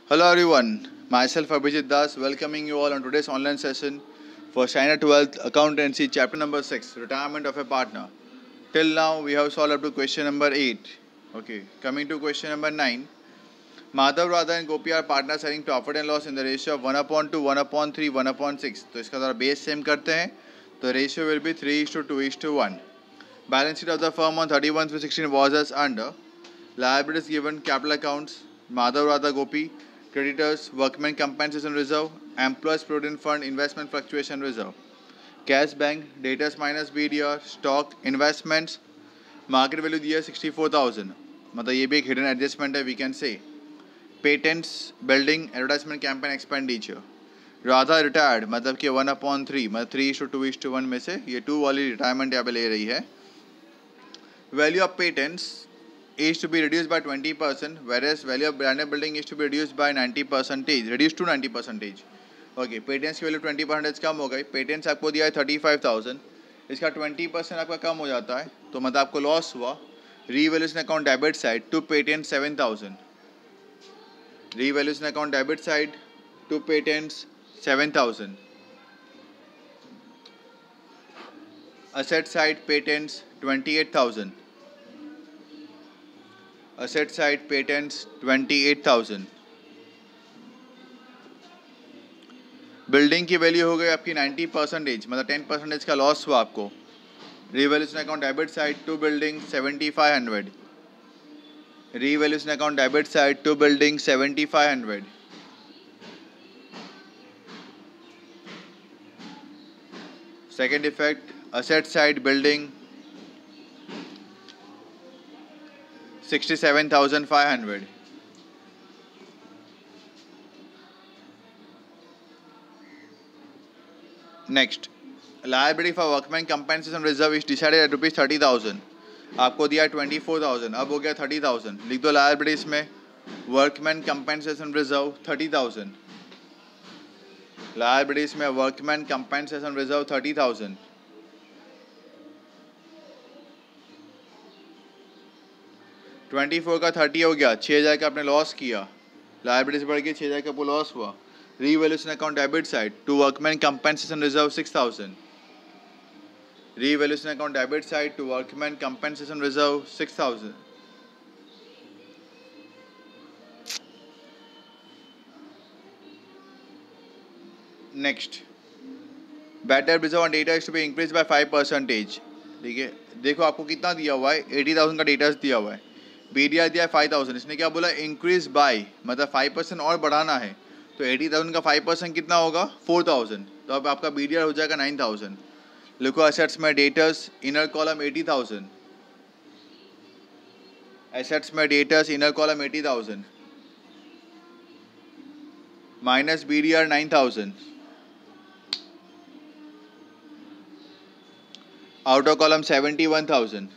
Hello everyone, myself Abhijit Das welcoming you all on today's online session for China 12th Accountancy chapter number 6 Retirement of a Partner. Till now we have solved up to question number 8. Okay, coming to question number 9. Madhav, Radha and Gopi are partners having profit and loss in the ratio of 1/2, 1/3, 1/6. तो इसका जरा base same करते हैं तो ratio will be 3:2:1. Balance sheet of the firm on 31/3/16 was as under. Liabilities given, capital accounts, Madhav, Radha, Gopi, creditors, workmen compensation reserve, employees provident fund, investment fluctuation reserve, cash bank, debtors minus BDR, stock, investments, market value दिया 64,000. मतलब ये भी एक hidden adjustment है, we can say. Patents, building, advertisement campaign expenditure. Radha retired मतलब कि 1/3 मतलब 3:2:1 में से ये 2 वाली रिटायरमेंट यहाँ पे ले रही है. Value of patents is to be reduced by 20%, whereas value of branded building is to be reduced by 90%, reduced to 90%. Okay, patents की वैल्यू 20% कम हो गई. पेटेंट्स आपको दिया है 35,000, इसका 20% आपका कम हो जाता है तो मतलब आपको लॉस हुआ. Revaluation account debit side to patent 7,000. Revaluation account debit side to patents 7,000. Asset side patents 28,000. Asset side patents 28,000. Building की वैल्यू हो गई आपकी 90%, मतलब 10% का लॉस हुआ आपको. Revaluation account debit side to building 7,500. Revaluation account debit side to building 7,500. Second effect asset side building 67,500. Next liability for workman compensation reserve is decided at ₹30,000. आपको दिया 24,000, अब हो गया 30,000. लिख दो लायबिलिटीज में वर्कमैन कंपेंसेशन रिजर्व 30,000. लायबिलिटीज में workman compensation reserve 30,000. का 30 हो गया, 6,000 का आपने लॉस किया. लायबिलिटीज बढ़ गई, 6,000 का लॉस हुआ. Revaluation account debit side to workman compensation reserve 6,000. Revaluation account debit side to workman compensation reserve 6,000. Next bad debt reserve on data is to be increase by 5%. ठीक है, देखो आपको कितना दिया हुआ है, 80,000 का डेटा दिया हुआ है. बीडीआर दिया है 5,000. इसने क्या बोला, इंक्रीज बाय मतलब 5% और बढ़ाना है. तो 80,000 का 5% कितना होगा, 4,000. तो अब आपका बीडीआर हो जाएगा 9,000. लिखो एसेट्स में डेटर्स इनर कॉलम 80,000. एसेट्स में debtors inner column 80,000 minus BDR 9,000. Outer column 71,000.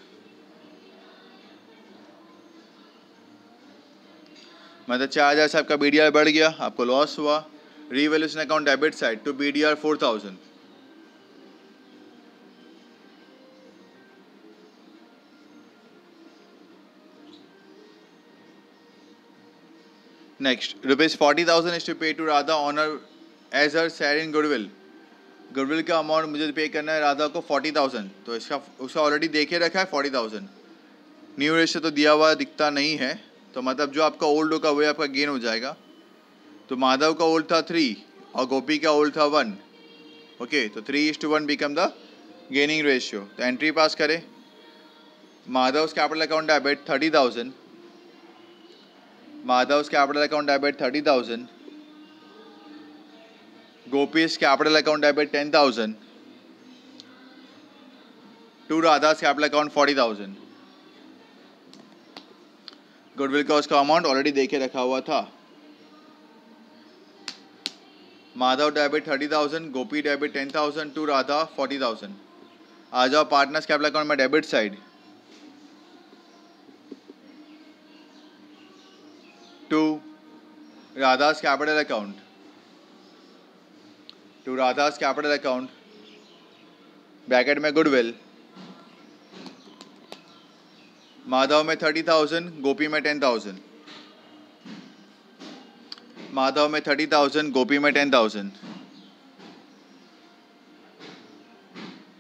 मतलब 4,000 से आपका बीडीआर बढ़ गया, आपको लॉस हुआ. Revaluation account debit side to BDR 4,000. Next ₹40,000 is to pay to Radha honour as her share in goodwill. Goodwill का amount मुझे पे करना है राधा को 40,000. तो उसका ऑलरेडी देखे रखा है 40,000. न्यू रेशियो तो दिया हुआ दिखता नहीं है, तो मतलब जो आपका ओल्ड होगा वही आपका गेन हो जाएगा. तो माधव का ओल्ड था 3 और गोपी का ओल्ड था 1. ओके, तो 3:1 बिकम द गेनिंग रेशियो. तो एंट्री पास करें. Madhav capital account debit 30,000. Madhav capital account debit 30,000. Gopi's capital account debit 10,000. To Radha's capital account 40,000. Goodwill का उसका अमाउंट ऑलरेडी देके रखा हुआ था. Madhav debit 30,000, Gopi debit 10,000, to Radha 40,000. आ जाओ पार्टनर्स कैपिटल अकाउंट में debit side to Radha's capital account. To Radha's capital account bracket में गुडविल. माधव में 30,000, गोपी में 10,000. माधव में 30,000, गोपी में 10,000।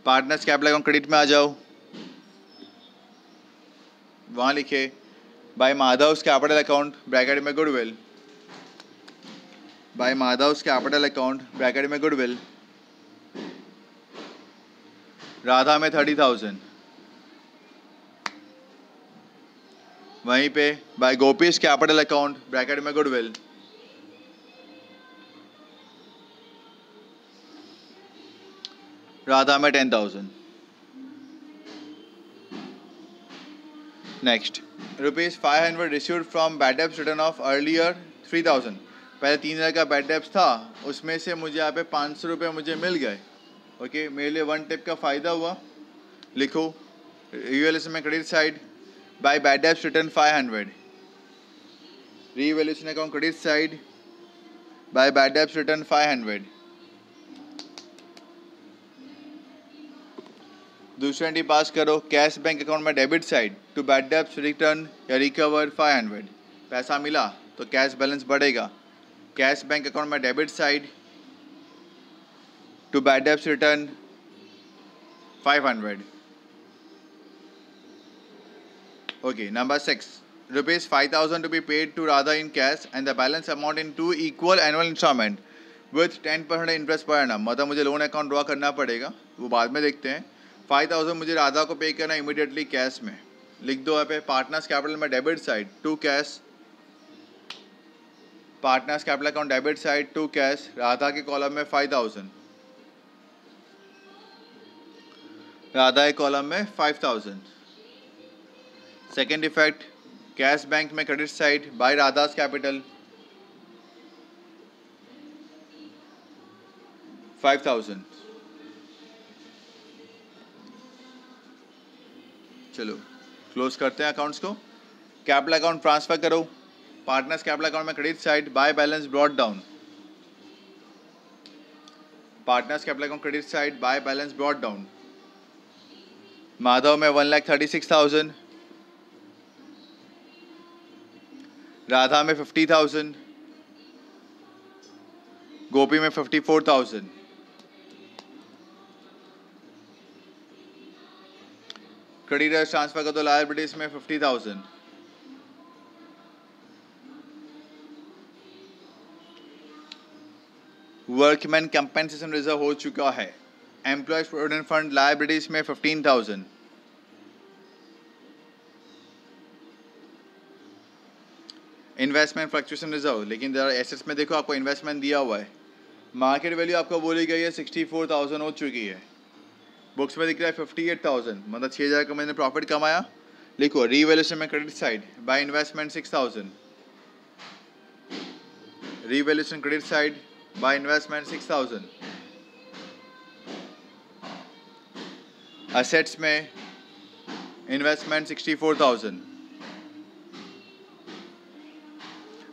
पार्टनर्स कैपिटल अकाउंट क्रेडिट में आ जाओ, वहाँ लिखे by Madhav's capital account bracket में goodwill, by Madhav's capital account bracket में गुडविल, राधा में 30,000, वहीं पे by Gopi's capital account bracket में गुडविल, राधा में 10,000। Next, ₹500 received from bad debts return of earlier 3,000। पहले 3,000 का बैड डेब्ट्स था, उसमें से मुझे यहाँ पे 500 रुपये मुझे मिल गए। ओके, मेरे लिए 1 टिप का फ़ायदा हुआ। लिखो रिवैल्यूएशन में credit side by bad debts return 500, revaluation account credit side by bad debts return 500। दूसरी एंट्री पास करो, कैश बैंक अकाउंट में debit side to bad debts return या रिकवर 500। पैसा मिला तो कैश बैलेंस बढ़ेगा। कैश बैंक अकाउंट में debit side to bad debts return 500। Okay, number 6, ₹5,000 to be paid to Radha in cash and the balance amount in 2 equal annual installment with 10% interest per annum। मतलब मुझे loan account draw करना पड़ेगा, वो बाद में देखते हैं। 5,000 मुझे राधा को पे करना इमीडिएटली कैश में। लिख दो यहाँ पे पार्टनर्स कैपिटल में debit side to cash, partners capital account debit side to cash, Radha के कॉलम में 5,000, राधा के कॉलम में 5,000। सेकेंड इफेक्ट, कैश बैंक में credit side by Radha's capital 5,000। चलो क्लोज करते हैं अकाउंट्स को। कैपिटल अकाउंट ट्रांसफर करो, पार्टनर्स कैपिटल अकाउंट में credit side by balance brought down, partners capital account credit side by balance brought down. Madhav में 1,36,000, राधा में 50,000, गोपी में 54,000। क्रेडिटर्स ट्रांसफर कर दो लायबिलिटीज में 50,000। वर्कमैन कंपेंसेशन रिजर्व हो चुका है। एम्प्लॉयज प्रोविडेंट फंड लायबिलिटीज में 15,000। इन्वेस्टमेंट फ्लक्चुएशन रिजर्व, लेकिन जरा एसेट्स में देखो आपको इन्वेस्टमेंट दिया हुआ है। मार्केट वैल्यू आपको बोली गई है 64,000 हो चुकी है, बुक्स में दिख रहा है 58,000, मतलब 6,000 का मैंने प्रॉफिट कमाया। लिखो रीवैल्यूएशन में credit side by investment 6,000, revaluation credit side by investment 6,000। Assets में इन्वेस्टमेंट 64,000,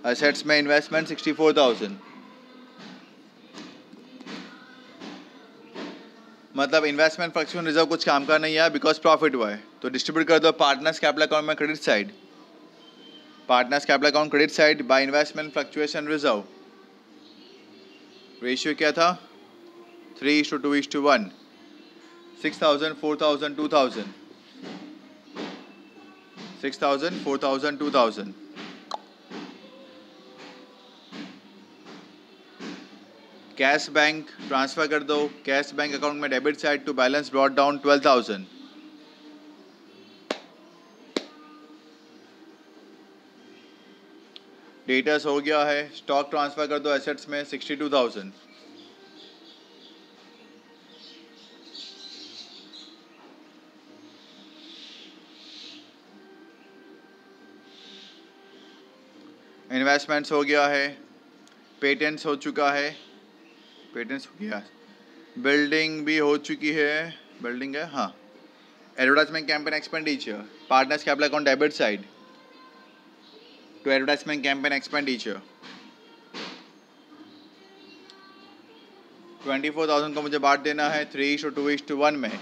असेट्स में इन्वेस्टमेंट 64,000। मतलब इन्वेस्टमेंट फ्लक्चुएशन रिजर्व कुछ काम का नहीं है बिकॉज प्रॉफिट हुआ है, तो डिस्ट्रीब्यूट कर दो पार्टनर्स कैपिटल अकाउंट में credit side, partners capital account credit side by investment fluctuation reserve. Ratio क्या था? 3:2:1, 6,000, 4,000, 2,000, 6,000, 4,000, 2,000। कैश बैंक ट्रांसफर कर दो, कैश बैंक अकाउंट में debit side to balance brought down 12,000। Debtors हो गया है, स्टॉक ट्रांसफर कर दो एसेट्स में 62,000। इन्वेस्टमेंट्स हो गया है, पेटेंट्स हो चुका है, पेटेंट्स हो गया, बिल्डिंग भी हो चुकी है, बिल्डिंग है हाँ। Advertisement campaign expenditure, partners capital account debit side to advertisement campaign expenditure 24,000 को मुझे बांट देना है 3:2:1 में,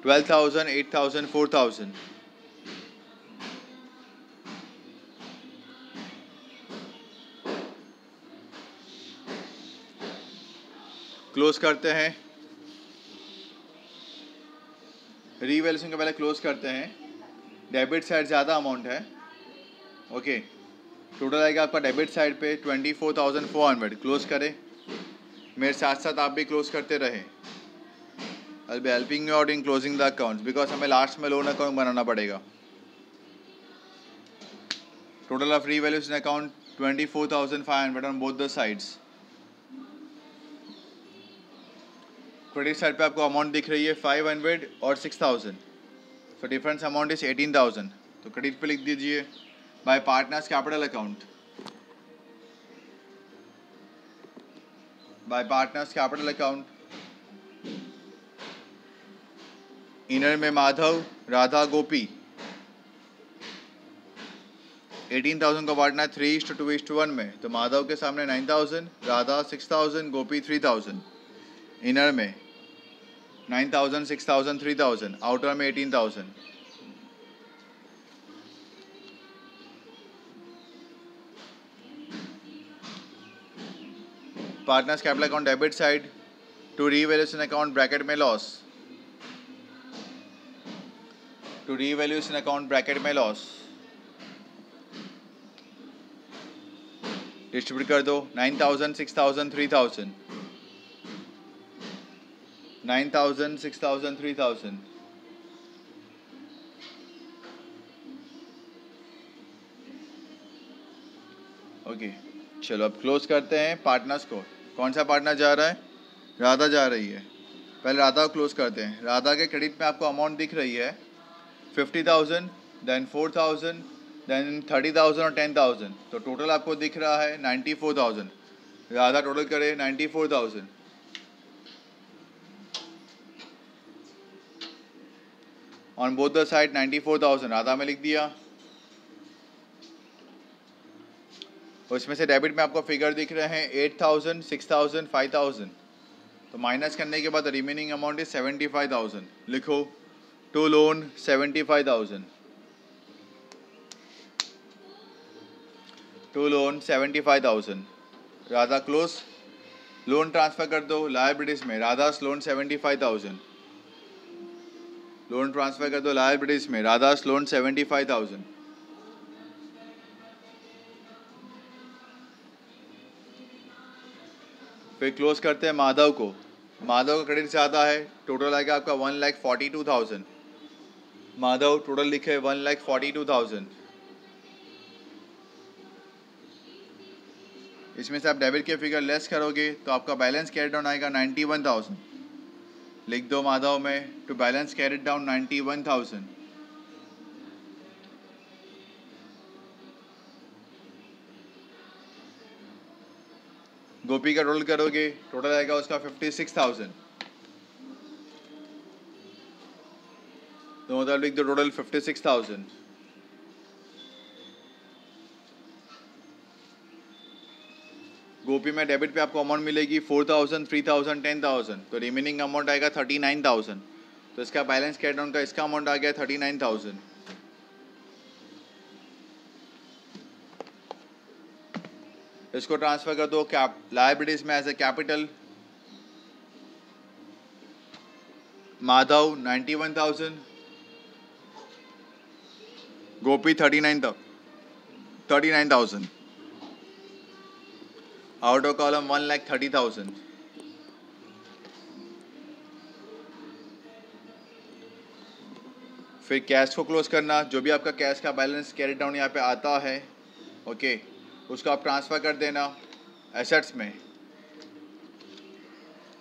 12,000, 8,000, 4,000। क्लोज करते हैं, रीवैल्यूएशन के पहले क्लोज करते हैं। डेबिट साइड ज़्यादा अमाउंट है, ओके। टोटल आएगा आपका डेबिट साइड पे 24,400। क्लोज करें, मेरे साथ साथ आप भी क्लोज करते रहे। I'll be helping you out in closing the accounts because हमें लास्ट में लोन अकाउंट बनाना पड़ेगा। Total of revaluation account 24,500 on both the sides. Credit side पे आपको अमाउंट दिख रही है 500 और 6,000, सो डिफरेंस अमाउंट इज 18,000। तो क्रेडिट पे लिख दीजिए bye partners capital account, bye partners capital account. Inner में माधव, राधा, गोपी। 18,000 को बांटना है 3:2:1 में, तो माधव के सामने 9,000, राधा 6,000, गोपी 3,000। इनर में 9,000, 6,000, 3,000, आउटर में 18,000। Partners capital account debit side to revaluation account bracket में loss, to revaluation account bracket में लॉस डिस्ट्रीब्यूट कर दो। 9,000, 6,000, 3,000, 9,000, 6,000, 3,000। ओके, चलो अब क्लोज करते हैं पार्टनर्स को। कौन सा पार्टनर जा रहा है? राधा जा रही है। पहले राधा को क्लोज करते हैं। राधा के क्रेडिट में आपको अमाउंट दिख रही है 50,000, देन 4,000, देन 30,000 और 10,000, तो टोटल आपको दिख रहा है 94,000। राधा टोटल करे 94,000। On both the side 94,000 Radha में लिख दिया। उसमें से डेबिट में आपको फिगर दिख रहे हैं 8,000, 6,000, 5,000, तो माइनस करने के बाद रिमेनिंग अमाउंट इज 75,000। लिखो to loan 75,000, to loan 75,000। Radha close, loan transfer कर दो लायबिलिटीज में। राधास लोन 75,000, लोन ट्रांसफर कर दो लायबिलिटीज में। राधास लोन 75,000। फिर क्लोज करते हैं माधव को। माधव का क्रेडिट ज़्यादा है, टोटल आएगा आपका 1,42,000। माधव टोटल लिखे 1,42,000। इसमें से आप डेबिट के फिगर लेस करोगे तो आपका बैलेंस कैरी डाउन आएगा 91,000। लिख दो माधव में टू बैलेंस कैरी डाउन 91,000। गोपी का टोटल करोगे, टोटल आएगा उसका 56,000। तो मतलब लिख दो टोटल 56,000। गोपी में डेबिट पे आपको अमाउंट मिलेगी 4,000, 3,000, 10,000, तो रिमेनिंग अमाउंट आएगा 39,000। तो इसका बैलेंस कैरी डाउन का इसका अमाउंट आ गया 39,000। इसको ट्रांसफर कर दो लायबिलिटीज में as a capital. Madhav 91,000, Gopi 39,000, out of column 1,30,000। फिर कैश को क्लोज करना। जो भी आपका कैश का बैलेंस कैरी डाउन यहाँ पे आता है, ओके, उसको आप ट्रांसफ़र कर देना एसेट्स में,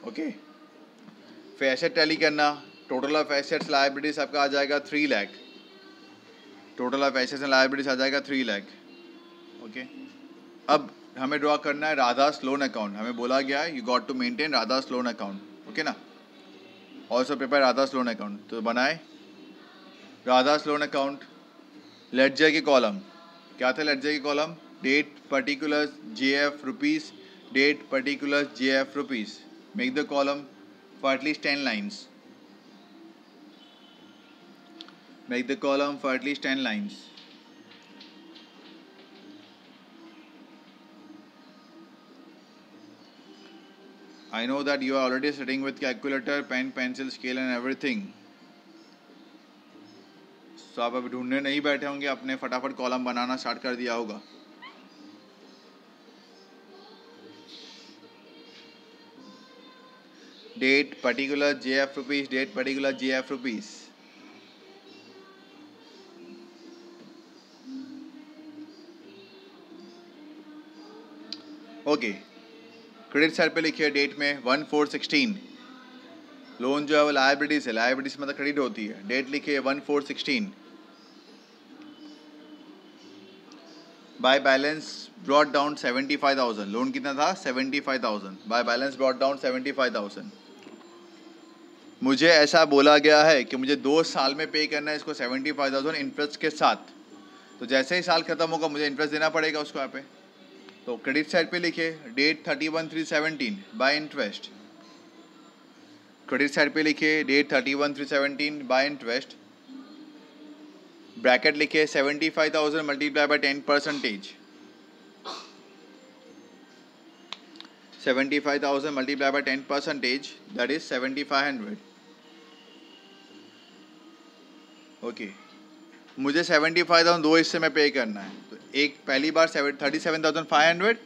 ओके। फिर एसेट टैली करना। टोटल ऑफ एसेट्स लायबिलिटीज आपका आ जाएगा 3 lakh. Total of assets and liabilities आ जाएगा 3 लाख, ओके। अब हमें ड्रॉ करना है राधास लोन अकाउंट। हमें बोला गया है you got to maintain Radha's loan account, okay ना। Also prepare Radha's loan account. तो बनाए राधास लोन अकाउंट। लेडजर की कॉलम क्या थे? लेडजर की column date particulars JF rupees, date particulars JF rupees. Make the column for at least 10 lines. Make the column for at least 10 lines. I know that you are already sitting with calculator, pen, pencil, scale and everything. तो आप अभी ढूंढने नहीं बैठे होंगे, आपने फटाफट column बनाना start कर दिया होगा. Date particular JF rupees, date particular JF rupees. Okay, credit side पे लिखिए डेट में 1416. लोन जो है वो लायबिलिटीज है, लायबिलिटीज मतलब क्रेडिट होती है. डेट लिखिए 1416. Bye balance brought down 75,000. Loan कितना था? 75,000. Bye balance brought down 75,000. मुझे ऐसा बोला गया है कि मुझे 2 साल में पे करना है इसको 75,000 इंटरेस्ट के साथ. तो जैसे ही साल खत्म होगा मुझे इंटरेस्ट देना पड़ेगा उसको यहाँ पे. तो क्रेडिट साइड पे लिखे date 31/3/17 by interest. Credit side पे लिखे डेट 31/3/17 बाय इंटरेस्ट. ब्रैकेट लिखे 75,000 multiply by 10%. 75,000 multiply by 10%, that is 7,500. Okay, मुझे 75,000 दो हिस्से में पे करना है. तो एक पहली बार 37,500,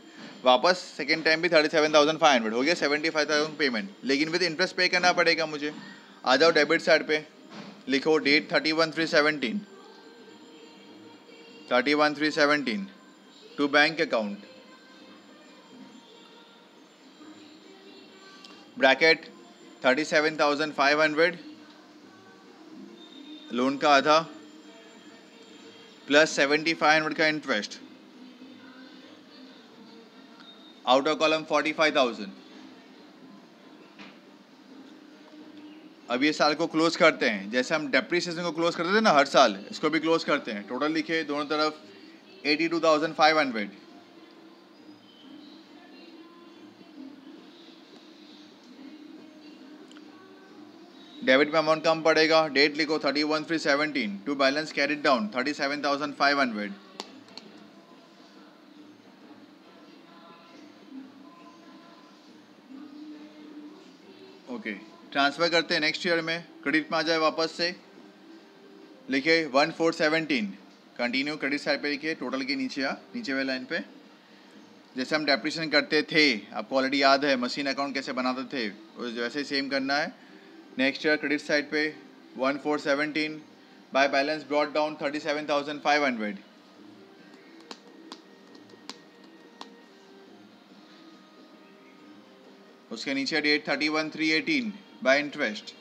वापस सेकेंड टाइम भी 37,500 हो गया 75,000 पेमेंट, लेकिन विद इंटरेस्ट पे करना पड़ेगा मुझे. आ जाओ डेबिट साइड पे, लिखो date 31/3/17 31/3/17 to bank account. Bracket 37,500 loan का आधा प्लस 7,500 का इंटरेस्ट. Outer column 45,000. अब ये साल को क्लोज करते हैं, जैसे हम डेप्रिसिएशन को क्लोज करते थे ना हर साल, इसको भी क्लोज करते हैं. टोटल लिखे दोनों तरफ 82,500. डेबिट में अमाउंट कम पड़ेगा. डेट लिखो 31/3/17 to balance carried down 37,500. Okay, transfer करते हैं नेक्स्ट ईयर में. क्रेडिट में आ जाए वापस से, लिखे 1417. कंटिन्यू क्रेडिट साइड पे लिखिए, टोटल के नीचे नीचे वाली लाइन पे जैसे हम डेप्रिसिएशन करते थे, आपको ऑलरेडी याद है मशीन अकाउंट कैसे बनाते थे, वैसे ही सेम करना है. नेक्स्ट ईयर क्रेडिट साइड पे 1417 बाय बैलेंस ब्रॉट डाउन 37,500. उसके नीचे डेट 31/3/18 बाय इंटरेस्ट.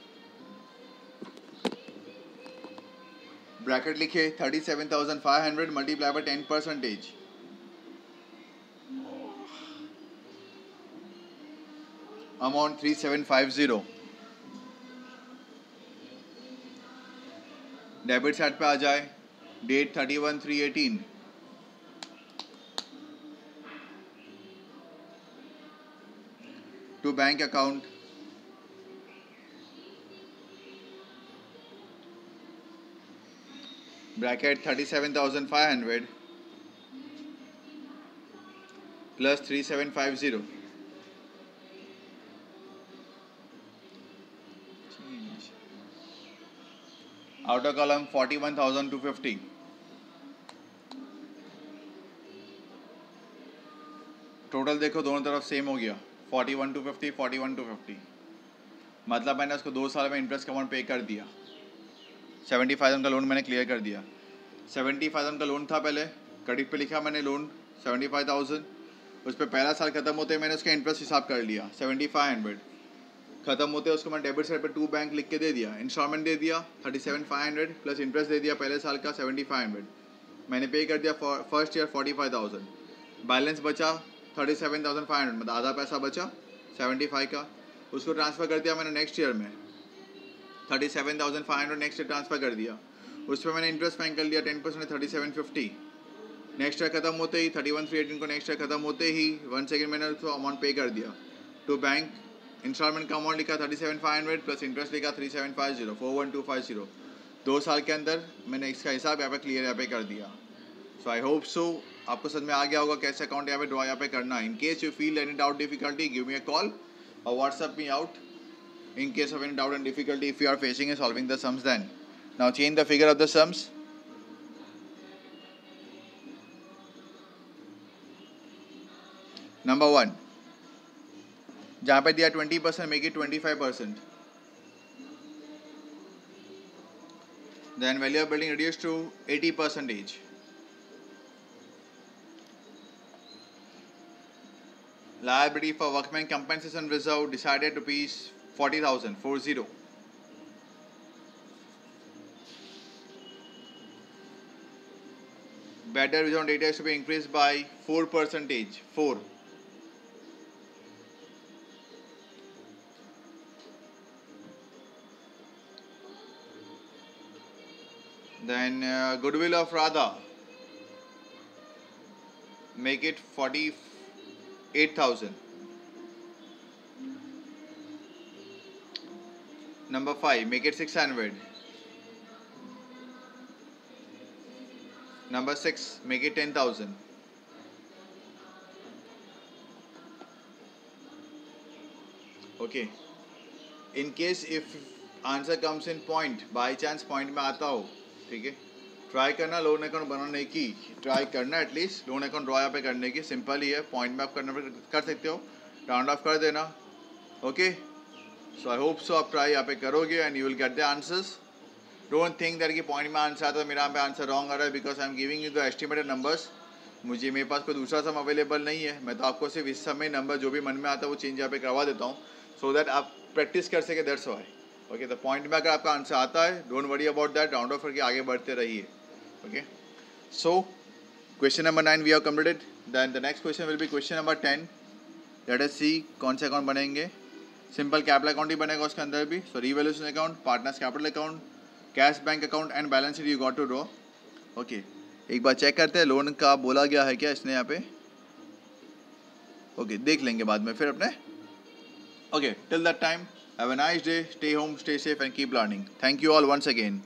ब्रैकेट लिखे 37,500 multiply by 10%. Amount 3750. Debit side पे आ जाए, date 31/3/18 to bank account. Bracket 37,500 plus 3750. Outer column 41,250. Total देखो दोनों तरफ सेम हो गया 41,250 41,250. मतलब मैंने उसको 2 साल में इंटरेस्ट का अमाउंट पे कर दिया. 75,000 का लोन मैंने क्लियर कर दिया. 75,000 का लोन था पहले, क्रेडिट पे लिखा मैंने लोन 75,000. उस पर पहला साल खत्म होते मैंने उसका इंटरेस्ट हिसाब कर लिया 7,500. खत्म होते उसको मैं डेबिट साइड पे टू बैंक लिख के दे दिया. इंस्टॉलमेंट दे दिया 37,500 प्लस इंटरेस्ट दे दिया पहले साल का 7,500. मैंने पे कर दिया फर्स्ट ईयर 45,000. बैलेंस बचा 37,500, मतलब आधा पैसा बचा 75 का, उसको ट्रांसफ़र कर दिया मैंने नेक्स्ट ईयर में 37,500. नेक्स्ट ईयर ट्रांसफ़र कर दिया. उस पर मैंने इंटरेस्ट बैंक कर लिया 10% 3750. नेक्स्ट ईयर खत्म होते ही 31/3/18 को नेक्स्ट ईयर खत्म होते ही 1 सेकेंड मैंने उसको अमाउंट पे कर दिया टू बैंक. इंस्टॉलमेंट का अमाउंट लिखा 37,500 प्लस इंटरेस्ट लिखा 3750 41250. 2 साल के अंदर मैंने इसका हिसाब यहाँ पे क्लियर यहाँ पे कर दिया. सो आई होप सो आपको समझ में आ गया होगा कैसे अकाउंट यहाँ पे ड्रॉ यहाँ पे करना है. In case you feel any doubt difficulty give me a call. or WhatsApp me out in case of any doubt and difficulty if you are facing in solving the sums then. Now change the figure of the sums. Number 1, जहाँ पे दिया 20% make it 25%. Then value of building reduced to 80%. Liability for workman compensation reserve decided rupees 40,000, 40. Bad debt reserve data is to be increased by 4%, 4. Then goodwill of Radha, make it 48,000. Number 5, make it 600. Number 6, make it 10,000. Okay. In case if answer comes in point, by chance point में आता हो, ठीक है, try करना loan account बनाने की, try करना at least loan account draw यहाँ पे करने की. सिंपल ही है, पॉइंट में आप करने पर कर सकते हो, राउंड ऑफ कर देना. Okay, so I hope so आप ट्राई यहाँ पे करोगे and you will get the answers. Don't think that कि पॉइंट में आंसर आता है मेरा यहाँ पे आंसर रॉन्ग आ रहा है, because I am giving you the estimated numbers. मेरे पास कोई दूसरा सम अवेलेबल नहीं है, मैं तो आपको सिर्फ इस समय नंबर जो भी मन में आता है वो चेंज यहाँ पे करवा देता हूँ, सो दैट आप प्रैक्टिस कर सके. That's why. ओके, तो पॉइंट में अगर आपका आंसर आता है, don't worry about that, round off करके आगे बढ़ते रहिए. Okay, so question number 9 we have completed. Then the next question will be question number 10. Let us see कौन से अकाउंट बनेंगे. सिंपल कैपिटल अकाउंट ही बनेगा उसके अंदर भी. So revaluation account, partners capital account, cash bank account and balance sheet you got to draw. Okay, एक बार check करते हैं लोन का बोला गया है क्या इसने यहाँ पे. ओके, देख लेंगे बाद में फिर अपने. Okay, till that time have a nice day, stay home, stay safe and keep learning. Thank you all once again.